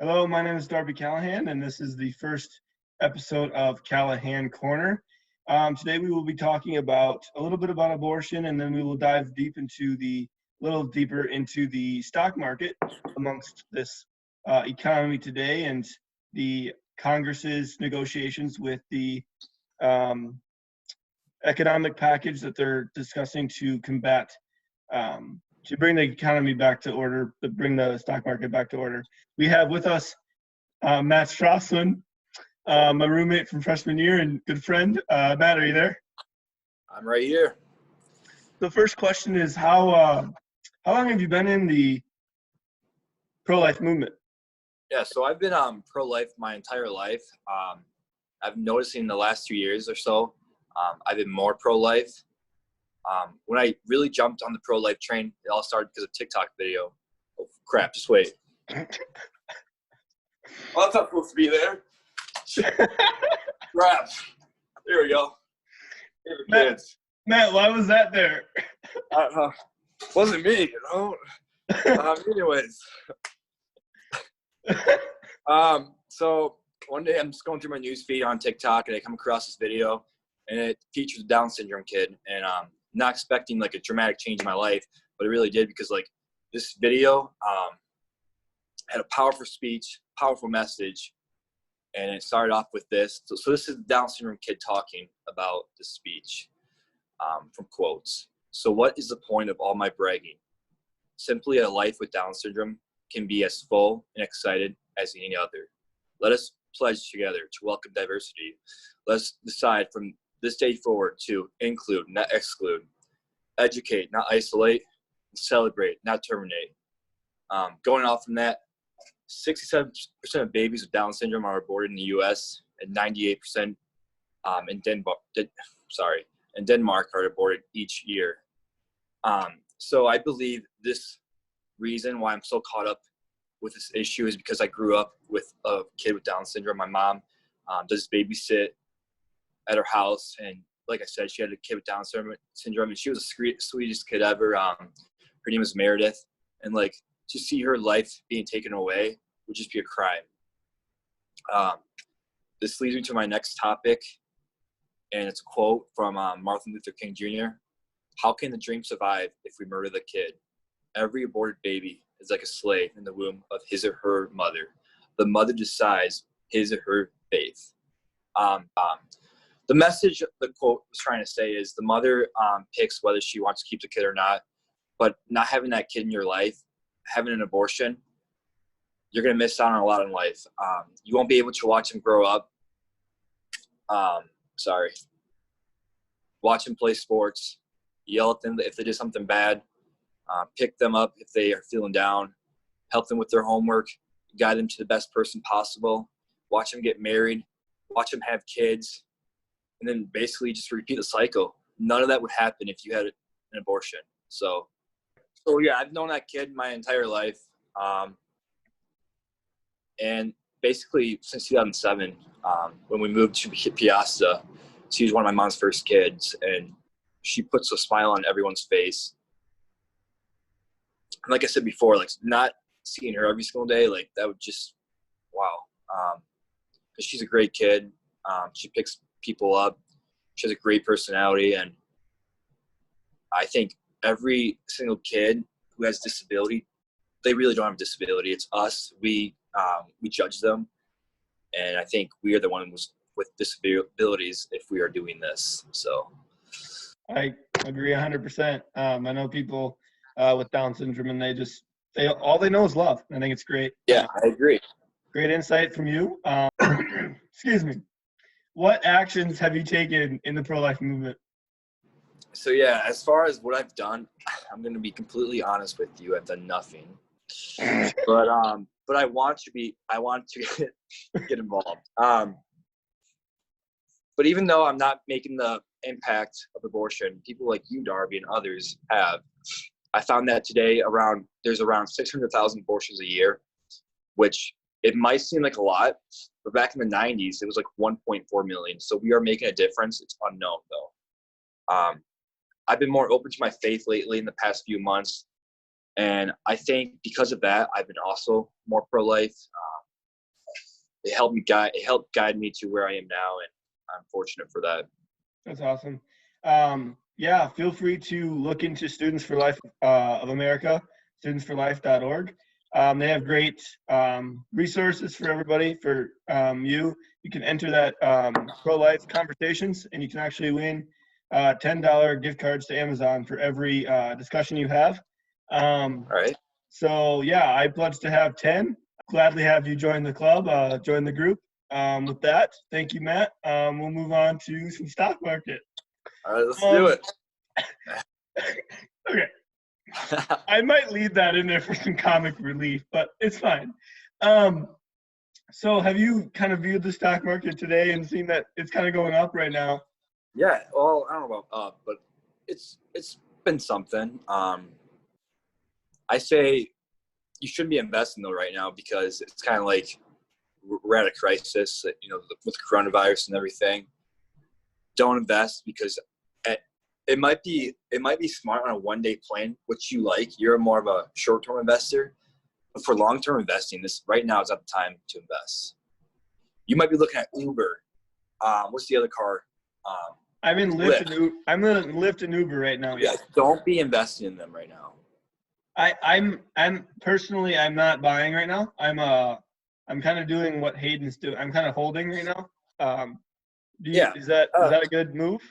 Hello, my name is Darby Callahan, and this is the first episode of Callahan Corner. Today we will be talking about a little bit about abortion, and then we will dive little deeper into the stock market amongst this economy today and the Congress's negotiations with the economic package that they're discussing to combat to bring the economy back to order, to bring the stock market back to order. We have with us Matt Streauslin, my roommate from freshman year and good friend. Matt, are you there? I'm right here. The first question is how long have you been in the pro-life movement? Yeah, so I've been pro-life my entire life. I've noticed in the last 2 years or so, I've been more pro-life. When I really jumped on the pro-life train, it all started because of TikTok video. Oh, crap, just wait. Well, that's not supposed to be there. Crap. There we go. Kids. Matt, why was that there? Wasn't me, you know? Anyways. So one day I'm just going through my news feed on TikTok and I come across this video and it features a Down syndrome kid, and not expecting like a dramatic change in my life, but it really did, because like this video had a powerful speech, powerful message, and it started off with this. So this is the Down syndrome kid talking about the speech, from quotes. So what is the point of all my bragging? Simply a life with Down syndrome can be as full and excited as any other. Let us pledge together to welcome diversity. Let's decide from this day forward to include, not exclude, educate, not isolate, celebrate, not terminate. Going off from that, 67% of babies with Down syndrome are aborted in the U.S. and 98% in Denmark are aborted each year. So I believe this reason why I'm so caught up with this issue is because I grew up with a kid with Down syndrome. My mom does babysit at her house, and like I said, she had a kid with Down syndrome, and she was the sweetest kid ever. Her name is Meredith, and like to see her life being taken away would just be a crime. This leads me to my next topic, and it's a quote from Martin Luther King Jr. How can the dream survive if we murder the kid? Every aborted baby is like a slave in the womb of his or her mother. The mother decides his or her faith. The message the quote was trying to say is the mother picks whether she wants to keep the kid or not, but not having that kid in your life, having an abortion, you're going to miss out on a lot in life. You won't be able to watch him grow up. Watch him play sports, yell at them if they did something bad, pick them up if they are feeling down, help them with their homework, guide them to the best person possible, watch them get married, watch them have kids, and then basically just repeat the cycle. None of that would happen if you had an abortion. So yeah, I've known that kid my entire life. And basically since 2007, when we moved to Piazza, she was one of my mom's first kids, and she puts a smile on everyone's face. And like I said before, like not seeing her every single day, like that would just, wow. Because she's a great kid. She picks people up. She has a great personality, and I think every single kid who has disability, they really don't have a disability. It's us. We judge them, and I think we are the ones with disabilities if we are doing this. So I agree 100%. I know people with Down syndrome, and all they know is love. I think it's great. Yeah, I agree. Great insight from you. Excuse me. What actions have you taken in the pro-life movement? So yeah, as far as what I've done, I'm going to be completely honest with you. I've done nothing, but I want to get involved. But even though I'm not making the impact of abortion, people like you, Darby, and others have. I found that today there's around 600,000 abortions a year, which it might seem like a lot, but back in the 90s, it was like 1.4 million. So we are making a difference. It's unknown, though. I've been more open to my faith lately in the past few months. And I think because of that, I've been also more pro-life. it helped guide me to where I am now, and I'm fortunate for that. That's awesome. Yeah, feel free to look into Students for Life of America, studentsforlife.org. They have great resources for everybody. For you can enter that pro-life conversations, and you can actually win $10 gift cards to Amazon for every discussion you have. All right. So yeah, I pledge to have 10. Gladly have you join the club, join the group. With that, thank you, Matt. We'll move on to some stock market. All right, let's do it. Okay. I might leave that in there for some comic relief, but it's fine. So have you kind of viewed the stock market today and seen that it's kind of going up right now? Yeah, well, I don't know about up, but it's been something. I say you shouldn't be investing though right now, because it's kind of like we're at a crisis, with coronavirus and everything. Don't invest, because it might be smart on a one-day plan, which you like. You're more of a short-term investor. But for long-term investing, right now is not the time to invest. You might be looking at Uber. What's the other car? I'm in Lyft. I'm in Lyft and Uber right now. Yeah, don't be investing in them right now. I'm personally, I'm not buying right now. I'm kind of doing what Hayden's doing. I'm kind of holding right now. Is that a good move?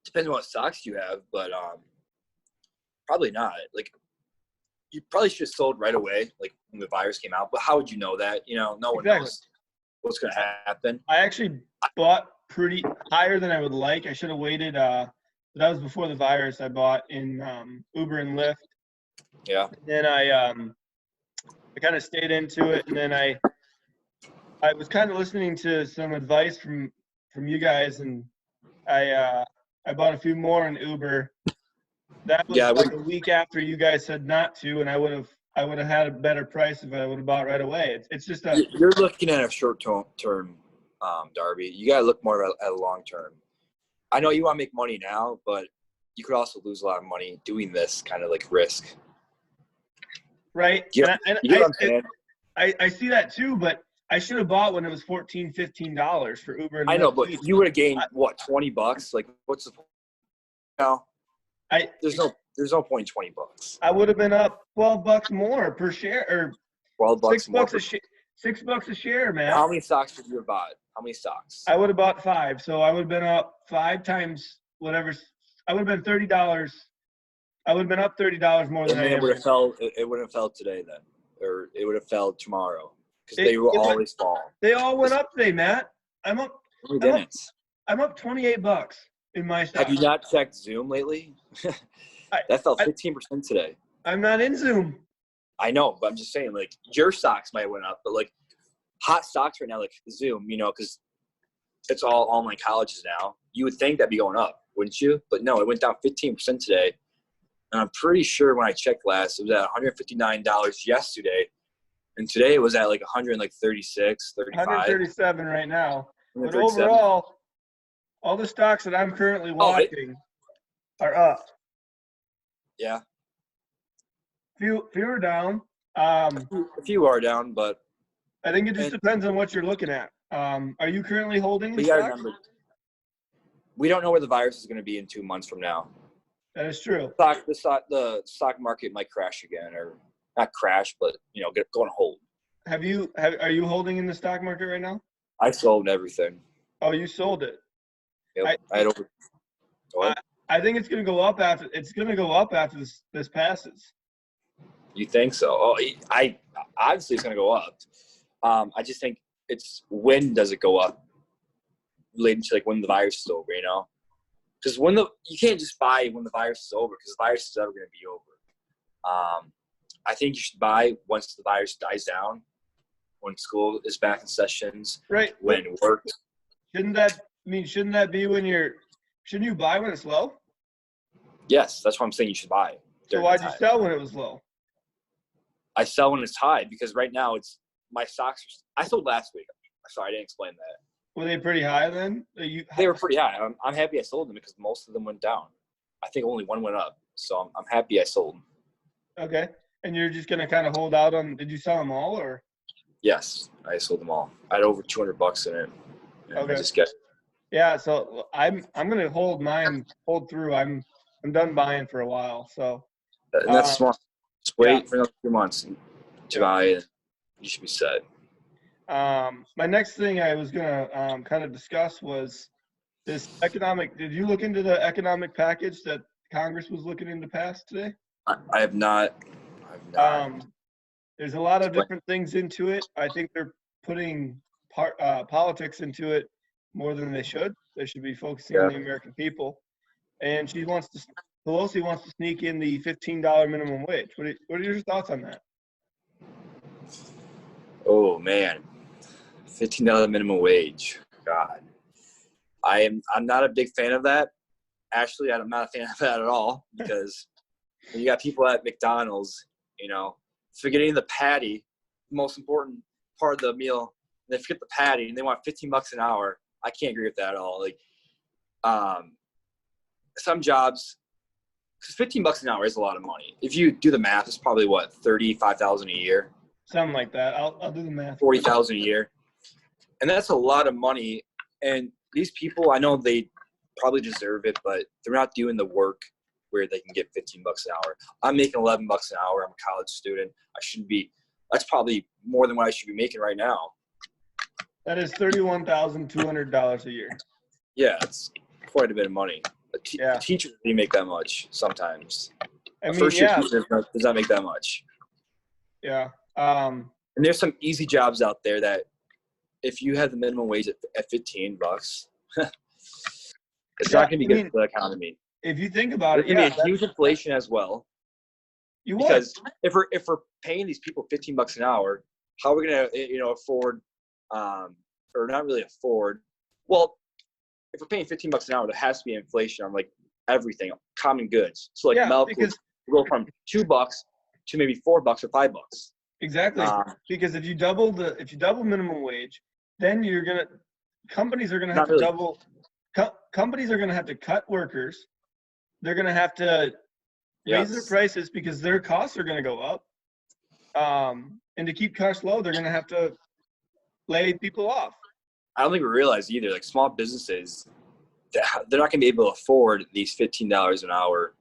Depends on what stocks you have, but probably not. Like, you probably should have sold right away, like when the virus came out. But how would you know that? No one knows what's going to happen. I actually bought pretty higher than I would like. I should have waited. That was before the virus. I bought in Uber and Lyft. Yeah. And then I kind of stayed into it, and then I was kind of listening to some advice from you guys, and I bought a few more in Uber. That was like a week after you guys said not to, and I would have had a better price if I would have bought right away. It's just you're looking at a short term, Darby. You gotta look more at a long term. I know you want to make money now, but you could also lose a lot of money doing this kind of like risk. Right. Yeah. I see that too, but I should have bought when it was $14, $15 for Uber. And I know, but you would have gained $20? Like, what's the point? No, there's no point in $20. I would have been up $12 more per share, or $6 a share, man. How many stocks would you have bought? How many stocks? I would have bought 5, so I would have been up 5 times whatever. I would have been $30. I would have been up $30 more than I am. It would have fell today then, or it would have fell tomorrow, because they will always fall. They all went up today, Matt. I'm up $28 in my stock. Have you not checked Zoom lately? That fell 15% today. I'm not in Zoom. I know, but I'm just saying, like, your stocks might have went up, but like hot stocks right now, like Zoom, because it's all online colleges now. You would think that'd be going up, wouldn't you? But no, it went down 15% today. And I'm pretty sure when I checked last, it was at $159 yesterday. And today it was at like 136, 35. 137 right now. But overall, all the stocks that I'm currently watching are up. Yeah. Few are down. A few are down, but I think it just depends on what you're looking at. Are you currently holding? We got to remember, we don't know where the virus is going to be in 2 months from now. That is true. The stock market might crash again, or not crash, but go on hold. Are you holding in the stock market right now? I sold everything. Oh, you sold it. Yep. I think it's going to go up after. It's going to go up after this passes. You think so? Oh, I obviously it's going to go up. I just think it's when does it go up, related to like when the virus is over, Because you can't just buy when the virus is over, because the virus is never going to be over. I think you should buy once the virus dies down, when school is back in sessions, right? When work. Shouldn't that be shouldn't you buy when it's low? Yes, that's what I'm saying. You should buy. So why'd you sell when it was low? I sell when it's high, because right now it's my stocks. I sold last week. Sorry, I didn't explain that. Were they pretty high then? They were pretty high. I'm happy I sold them, because most of them went down. I think only one went up. So I'm happy I sold them. Okay. And you're just going to kind of hold out on – did you sell them all or? Yes, I sold them all. I had over $200 in it. And Okay. I just get. Yeah, so I'm gonna hold through. I'm done buying for a while. So And that's smart. Just yeah. wait for another 2 months to buy it. You should be set. My next thing I was gonna kind of discuss was this economic. Did you look into the economic package that Congress was looking into pass today? I have not. I have not. There's a lot of different things into it. I think they're putting politics into it more than they should. They should be focusing on the American people. And Pelosi wants to sneak in the $15 minimum wage. What are your thoughts on that? Oh man, $15 minimum wage. God, I'm not a big fan of that. Actually, I'm not a fan of that at all because when you got people at McDonald's, forgetting the patty, the most important part of the meal, and they forget the patty and they want $15 an hour. I can't agree with that at all. Like, some jobs, because $15 an hour is a lot of money. If you do the math, it's probably what, $35,000 a year. Something like that. I'll do the math. $40,000 a year, and that's a lot of money. And these people, I know they probably deserve it, but they're not doing the work where they can get $15 an hour. I'm making $11 an hour. I'm a college student. I shouldn't be. That's probably more than what I should be making right now. That is $31,200 a year. Yeah, it's quite a bit of money. Yeah. A teacher doesn't make that much sometimes. I mean, first-year teacher does not make that much. Yeah. And there's some easy jobs out there that if you have the minimum wage at $15, it's not going to be good for the economy. If you think about it, there's going to be a huge inflation as well. Because if we're paying these people $15 an hour, how are we going to afford, or not really afford? Well, if we're paying $15 an hour, there has to be inflation on like everything, common goods. So like milk will go from $2 to maybe $4 or $5. Exactly. Because if you double minimum wage, then companies are gonna have to double. Companies are gonna have to cut workers. They're gonna have to raise their prices because their costs are gonna go up. And to keep costs low, they're gonna have to lay people off. I don't think we realize either. Like small businesses, they're not gonna be able to afford these $15 an hour,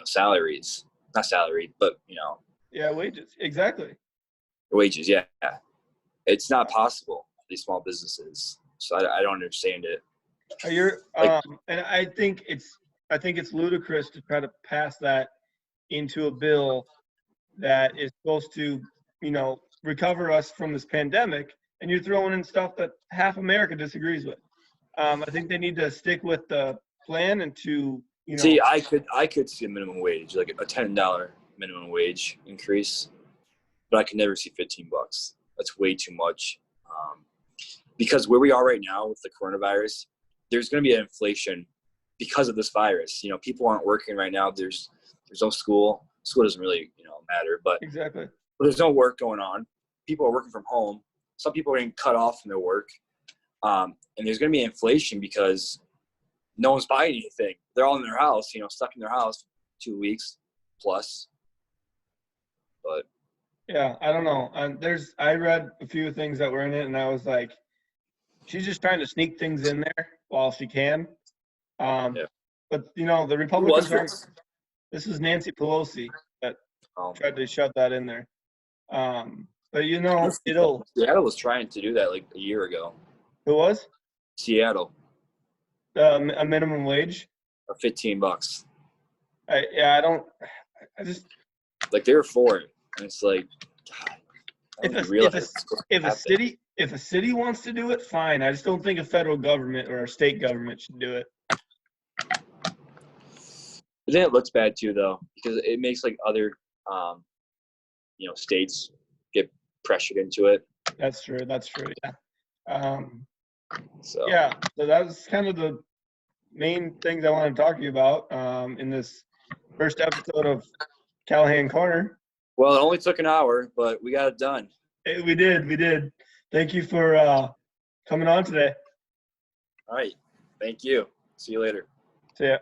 salaries. Not salary, but Yeah, wages. Exactly. Wages, yeah. It's not possible for these small businesses. So I don't understand it. And I think it's ludicrous to try to pass that into a bill that is supposed to, recover us from this pandemic, and you're throwing in stuff that half America disagrees with. I think they need to stick with the plan and to, See, I could see a minimum wage, like a $10 minimum wage increase, but I could never see $15. That's way too much. Because where we are right now with the coronavirus, there's going to be an inflation because of this virus. People aren't working right now. There's no school. School doesn't really, matter, but exactly. There's no work going on. People are working from home. Some people are getting cut off from their work. And there's going to be inflation because no one's buying anything. They're all in their house, stuck in their house 2 weeks plus. But yeah, I don't know. I read a few things that were in it, and I was like, she's just trying to sneak things in there while she can. But the Republicans aren't. This is Nancy Pelosi that tried to shove that in there. But it'll. Seattle was trying to do that like a year ago. Who was? Seattle. A minimum wage. Or $15. I just. Like they were for it, and it's like. God, if a city wants to do it, fine. I just don't think a federal government or a state government should do it. But then it looks bad too, though, because it makes like other, states get pressured into it. That's true. Yeah. So that's kind of the main things I want to talk to you about in this first episode of Callahan Corner. Well, it only took an hour, but we got it done. We did. Thank you for coming on today. All right. Thank you. See you later. See ya.